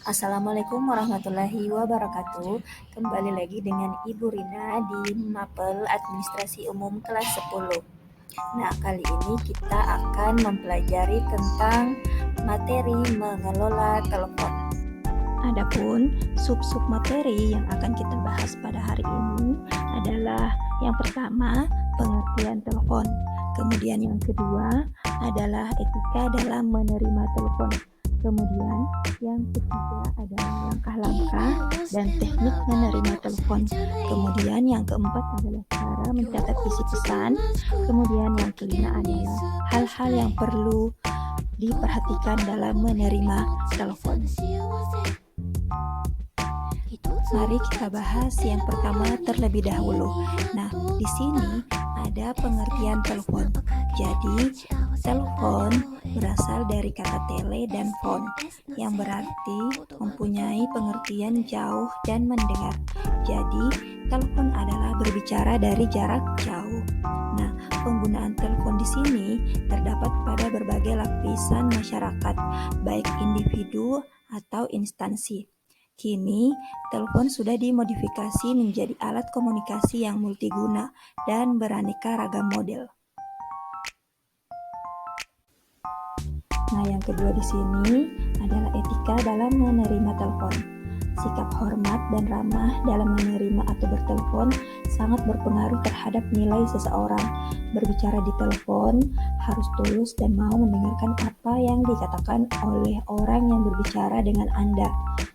Assalamualaikum warahmatullahi wabarakatuh. Kembali lagi dengan Ibu Rina di Mapel Administrasi Umum kelas 10. Nah, kali ini kita akan mempelajari tentang materi mengelola telepon. Adapun sub-sub materi yang akan kita bahas pada hari ini adalah yang pertama, pengertian telepon. Kemudian yang kedua adalah etika dalam menerima telepon. Kemudian yang ketiga adalah langkah-langkah dan teknik menerima telepon. Kemudian yang keempat adalah cara mencatat isi pesan. Kemudian yang kelima adalah hal-hal yang perlu diperhatikan dalam menerima telepon. Mari kita bahas yang pertama terlebih dahulu. Nah, di sini ada pengertian telepon. Jadi, telepon berasal dari kata tele dan phone, yang berarti mempunyai pengertian jauh dan mendengar. Jadi, telepon adalah berbicara dari jarak jauh. Nah, penggunaan telepon di sini terdapat pada berbagai lapisan masyarakat, baik individu atau instansi. Kini, telepon sudah dimodifikasi menjadi alat komunikasi yang multiguna dan beraneka ragam model. Nah, yang kedua di sini adalah etika dalam menerima telepon. Sikap hormat dan ramah dalam menerima atau bertelepon sangat berpengaruh terhadap nilai seseorang. Berbicara di telepon harus tulus dan mau mendengarkan apa yang dikatakan oleh orang yang berbicara dengan Anda.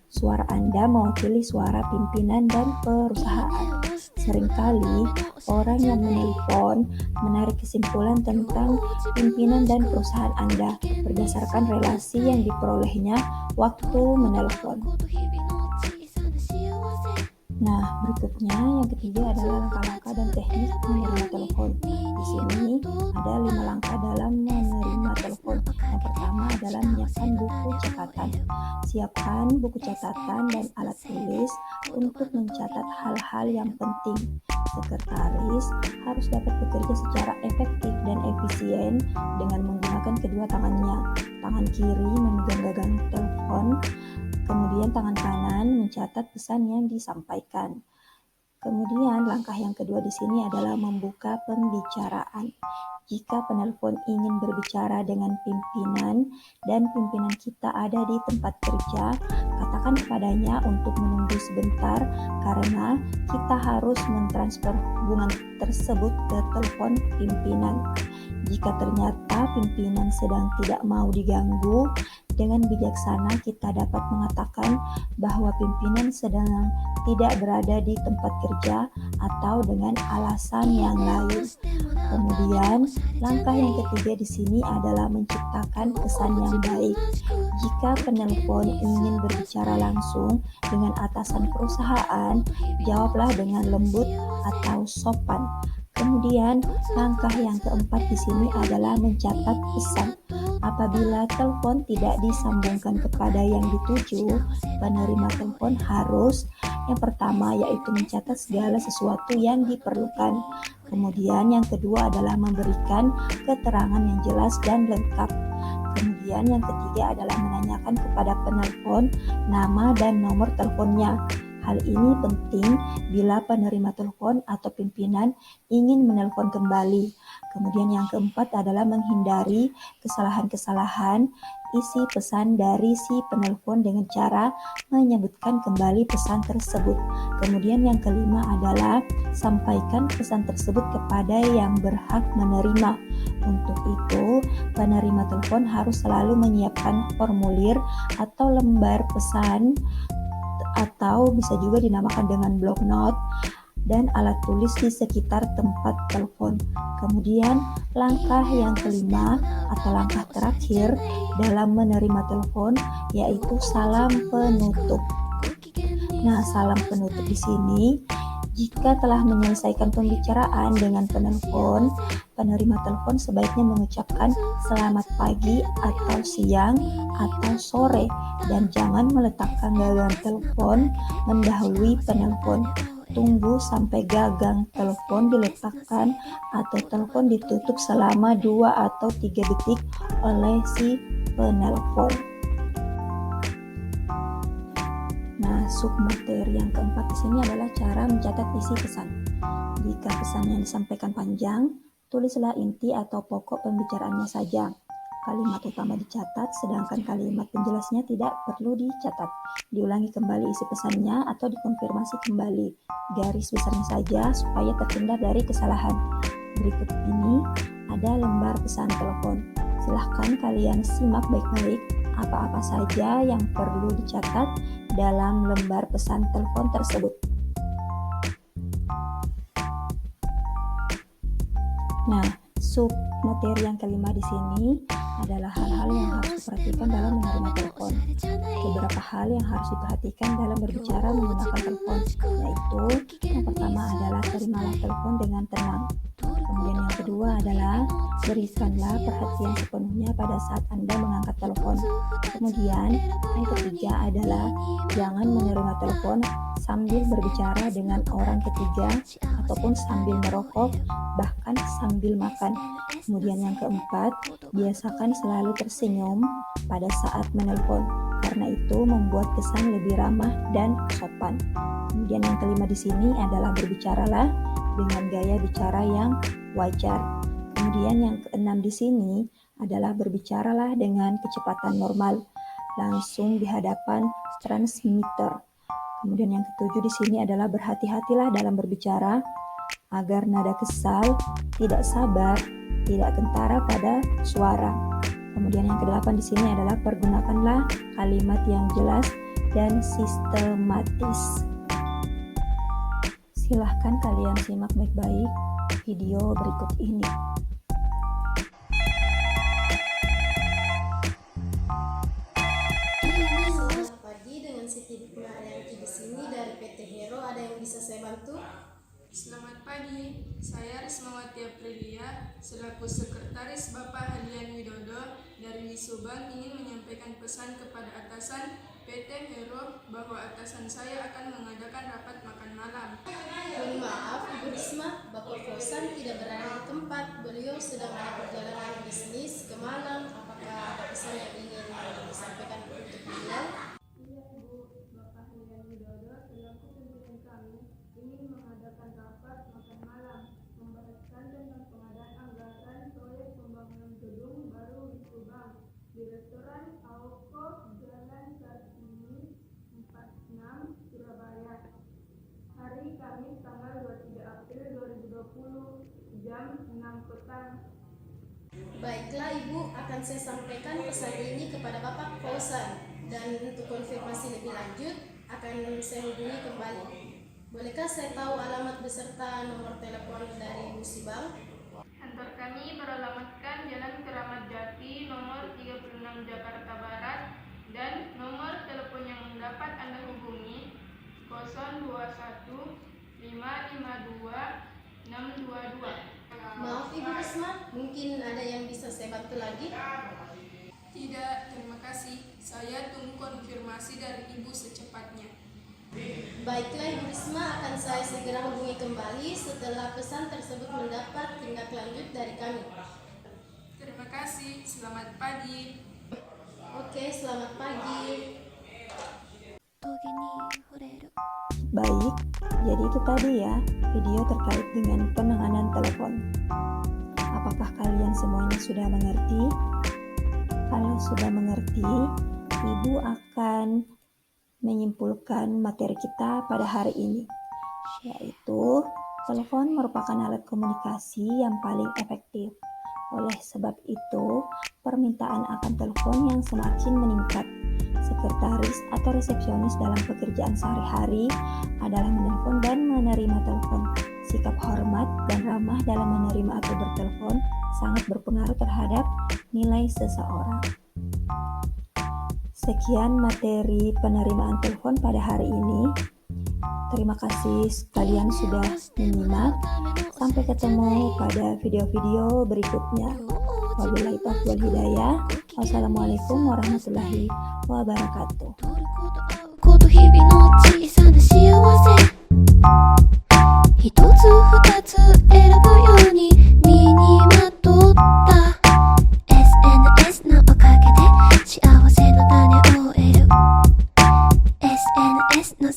Suara Anda mewakili suara pimpinan dan perusahaan. Seringkali orang yang menelpon menarik kesimpulan tentang pimpinan dan perusahaan Anda berdasarkan relasi yang diperolehnya waktu menelpon. Nah, berikutnya yang ketiga adalah langkah-langkah dan teknik menerima telepon. Di sini ada 5 langkah dalam menerima telepon. Yang pertama adalah menyiapkan buku catatan. Siapkan buku catatan dan alat tulis untuk mencatat hal-hal yang penting. Sekretaris harus dapat bekerja secara efektif dan efisien dengan menggunakan kedua tangannya. Tangan kiri memegang gagang telepon, kemudian tangan kanan mencatat pesan yang disampaikan. Kemudian langkah yang kedua di sini adalah membuka pembicaraan. Jika penelpon ingin berbicara dengan pimpinan dan pimpinan kita ada di tempat kerja, katakan kepadanya untuk menunggu sebentar karena kita harus mentransfer hubungan tersebut ke telepon pimpinan. Jika ternyata pimpinan sedang tidak mau diganggu, dengan bijaksana kita dapat mengatakan bahwa pimpinan sedang tidak berada di tempat kerja atau dengan alasan yang lain. Kemudian, langkah yang ketiga di sini adalah menciptakan kesan yang baik. Jika penelpon ingin berbicara langsung dengan atasan perusahaan, jawablah dengan lembut atau sopan. Kemudian, langkah yang keempat di sini adalah mencatat pesan. Apabila telepon tidak disambungkan kepada yang dituju, penerima telepon harus yang pertama yaitu mencatat segala sesuatu yang diperlukan. Kemudian yang kedua adalah memberikan keterangan yang jelas dan lengkap. Kemudian yang ketiga adalah menanyakan kepada penelpon nama dan nomor teleponnya. Hal ini penting bila penerima telepon atau pimpinan ingin menelpon kembali. Kemudian yang keempat adalah menghindari kesalahan-kesalahan isi pesan dari si penelpon dengan cara menyebutkan kembali pesan tersebut. Kemudian yang kelima adalah sampaikan pesan tersebut kepada yang berhak menerima. Untuk itu, penerima telepon harus selalu menyiapkan formulir atau lembar pesan atau bisa juga dinamakan dengan block note dan alat tulis di sekitar tempat telepon. Kemudian langkah yang kelima atau langkah terakhir dalam menerima telepon yaitu salam penutup. Nah, salam penutup di sini jika telah menyelesaikan pembicaraan dengan penelpon, penerima telepon sebaiknya mengucapkan selamat pagi atau siang atau sore dan jangan meletakkan gagang telepon mendahului penelpon. Tunggu sampai gagang telepon diletakkan atau telepon ditutup selama 2 atau 3 detik oleh si penelpon. submateri yang keempat di sini adalah cara mencatat isi pesan. Jika pesan yang disampaikan panjang, tulislah inti atau pokok pembicaraannya saja. Kalimat utama dicatat, sedangkan kalimat penjelasnya tidak perlu dicatat. Diulangi kembali isi pesannya atau dikonfirmasi kembali. Garis besarnya saja supaya terhindar dari kesalahan. Berikut ini ada lembar pesan telepon. Silahkan kalian simak baik-baik apa-apa saja yang perlu dicatat dalam lembar pesan telepon tersebut. Nah, submateri yang kelima di sini adalah hal-hal yang harus diperhatikan dalam menerima telepon. Beberapa hal yang harus diperhatikan dalam berbicara menggunakan telepon, yaitu yang pertama adalah terimalah telepon dengan tenang. Kemudian yang kedua adalah berikanlah perhatian sepenuhnya pada saat Anda mengangkat telepon. Kemudian yang ketiga adalah jangan menerima telepon sambil berbicara dengan orang ketiga ataupun sambil merokok, bahkan sambil makan. Kemudian yang keempat, biasakan selalu tersenyum pada saat menelpon, karena itu membuat kesan lebih ramah dan sopan. Kemudian yang kelima di sini adalah berbicaralah dengan gaya bicara yang wajar. Kemudian yang keenam di sini adalah berbicaralah dengan kecepatan normal, langsung di hadapan transmitter. Kemudian yang ketujuh di sini adalah berhati-hatilah dalam berbicara agar nada kesal, tidak sabar, tidak kentara pada suara. Kemudian yang kedelapan di sini adalah pergunakanlah kalimat yang jelas dan sistematis. Silahkan kalian simak baik-baik video berikut ini. Selamat pagi, dengan Siti Marianti di sini dari PT Hero. Ada yang bisa saya bantu? Selamat pagi, saya Rismawati Aprilia selaku Sekretaris Bapak Hadian Widodo dari Subang ingin menyampaikan pesan kepada atasan PT Hero bahwa atasan saya akan mengadakan rapat makan malam. Mohon maaf Ibu Risma, Bapak Fosan tidak berada di tempat. Beliau sedang ada perjalanan bisnis ke Malang. Apakah ada pesan yang ingin disampaikan untuk beliau? Iya Ibu, Bapak Hadian Widodo selaku pimpinan kami ingin mengadakan rapat makan malam membahaskan tentang pengadaan anggaran proyek pembangunan gedung baru di Subang di restoran Auko Jalan Kartini 46 Surabaya. Hari Kamis tanggal 23 April 2020 jam 6 petang. Baiklah Ibu, akan saya sampaikan pesan ini kepada Bapak Fosan, dan untuk konfirmasi lebih lanjut akan saya hubungi kembali. Bolehkah saya tahu alamat beserta nomor telepon dari Ibu Subang? Kantor kami beralamatkan Jalan Keramat Jati nomor 36 Jakarta Barat dan nomor telepon yang dapat Anda hubungi 021 552 622. Maaf Ibu Risma, mungkin ada yang bisa saya bantu lagi? Tidak, terima kasih. Saya tunggu konfirmasi dari Ibu secepatnya. Baiklah Ibu Risma, akan saya segera hubungi kembali setelah pesan tersebut mendapat tindak lanjut dari kami. Terima kasih, selamat pagi. Oke, selamat pagi. Baik, jadi itu tadi ya video terkait dengan penanganan telepon. Apakah kalian semuanya sudah mengerti? Kalau sudah mengerti, Ibu akan menyimpulkan materi kita pada hari ini, yaitu telepon merupakan alat komunikasi yang paling efektif. Oleh sebab itu, permintaan akan telepon yang semakin meningkat. Sekretaris atau resepsionis dalam pekerjaan sehari-hari adalah menelpon dan menerima telepon. Sikap hormat dan ramah dalam menerima atau bertelepon sangat berpengaruh terhadap nilai seseorang. Sekian materi penerimaan telepon pada hari ini. Terima kasih kalian sudah menyimak. Sampai ketemu pada video-video berikutnya. Wabillahi taufiq wal hidayah. Wassalamualaikum warahmatullahi wabarakatuh. 日々の小さな幸せ一つ二つ選ぶように身にまとった SNS のおかげで幸せの種を得る SNS の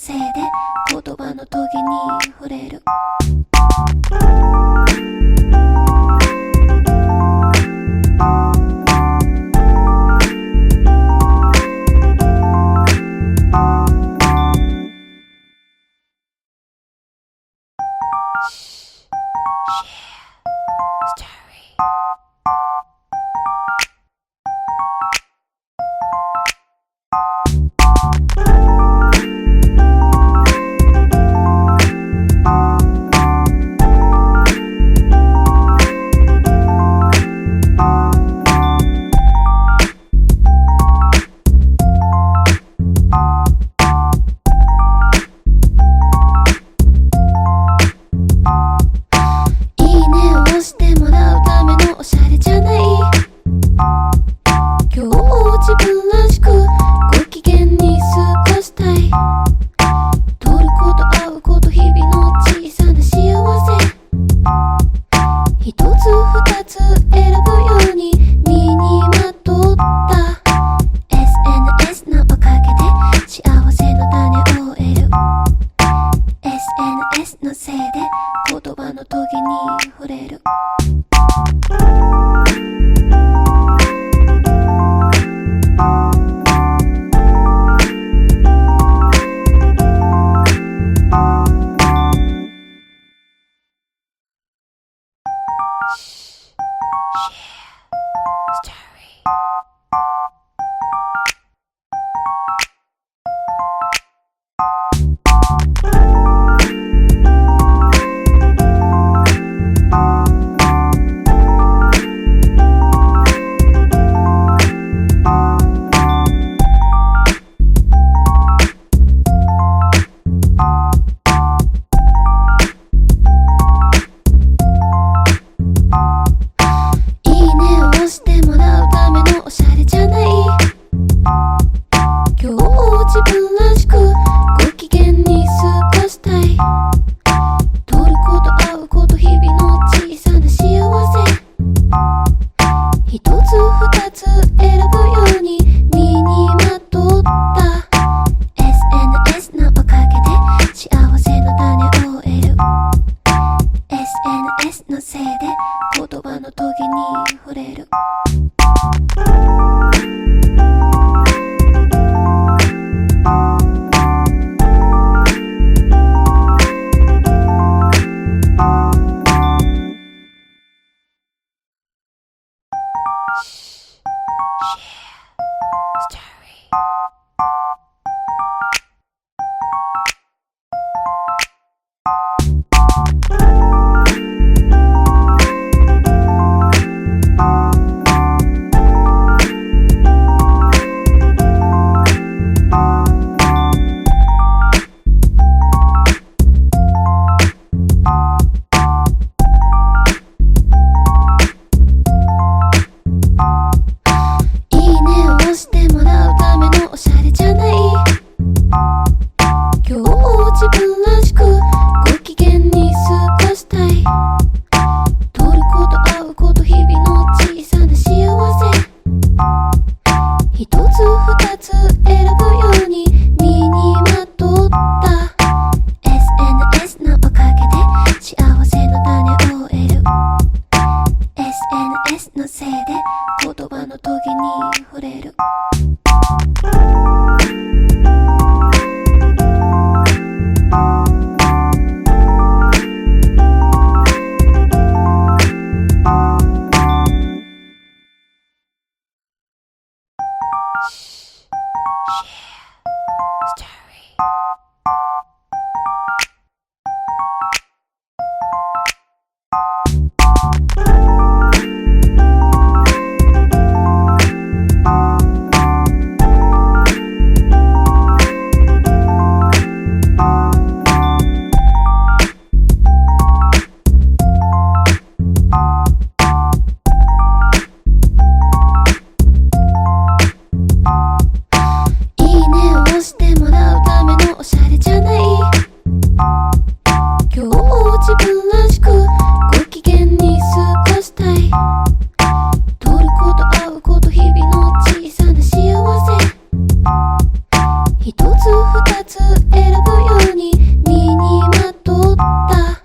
一つ二つ選ぶように身にまとった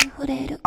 触れる